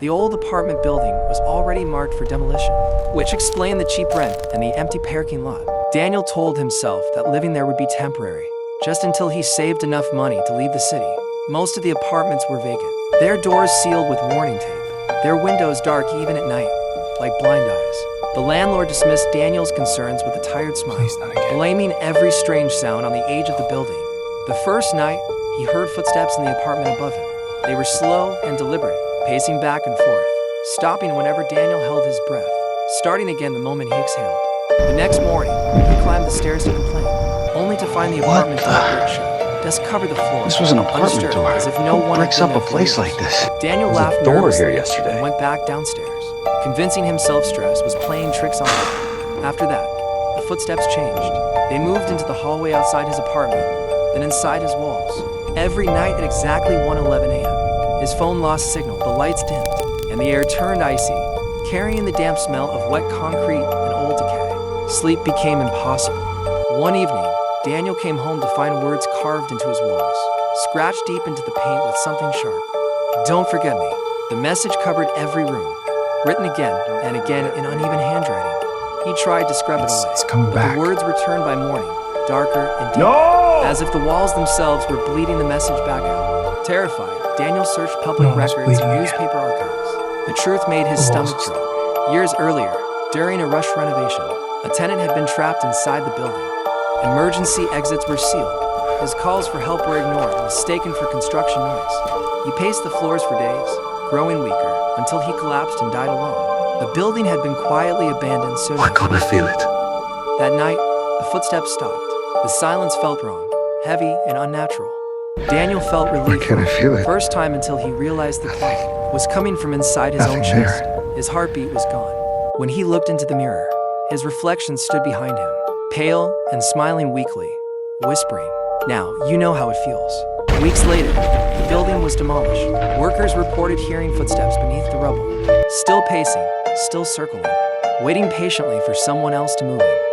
The old apartment building was already marked for demolition, which explained the cheap rent and the empty parking lot. Daniel told himself that living there would be temporary, just until he saved enough money to leave the city. Most of the apartments were vacant, their doors sealed with warning tape, their windows dark even at night, like blind eyes. The landlord dismissed Daniel's concerns with a tired smile, blaming every strange sound on the age of the building. The first night, he heard footsteps in the apartment above him. They were slow and deliberate, pacing back and forth, stopping whenever Daniel held his breath, starting again the moment he exhaled. The next morning, he climbed the stairs to complain, only to find the apartment door brick shut. Dust covered the floor. This was an apartment door. As if no one breaks up a place like this? Daniel There was laughed a door nervously here yesterday. and went back downstairs, convincing himself stress was playing tricks on him. After that, the footsteps changed. They moved into the hallway outside his apartment, then inside his walls. Every night at exactly 1:11 a.m., his phone lost signal, the lights dimmed, and the air turned icy, carrying the damp smell of wet concrete and old decay. Sleep became impossible. One evening, Daniel came home to find words carved into his walls, scratched deep into the paint with something sharp. "Don't forget me." The message covered every room, written again and again in uneven handwriting. He tried to scrub it away, It's coming but back. the words returned by morning, darker and deeper, No! as if the walls themselves were bleeding the message back out. Terrified, Daniel searched public No, it's records bleeding and again. newspaper archives. The truth made his The walls stomach are drop. Years earlier, during a rush renovation, a tenant had been trapped inside the building. Emergency exits were sealed. His calls for help were ignored, mistaken for construction noise. He paced the floors for days, growing weaker, until he collapsed and died alone. The building had been quietly abandoned so Why can't I feel it? that night, the footsteps stopped. The silence felt wrong, heavy and unnatural. Daniel felt Why relief can't I feel it? first time until he realized the quiet was coming from inside his own Nothing there. chest. His heartbeat was gone. When he looked into the mirror, his reflection stood behind him, pale and smiling weakly, whispering, "Now, you know how it feels." Weeks later, the building was demolished. Workers reported hearing footsteps beneath the rubble, still pacing, still circling, waiting patiently for someone else to move in.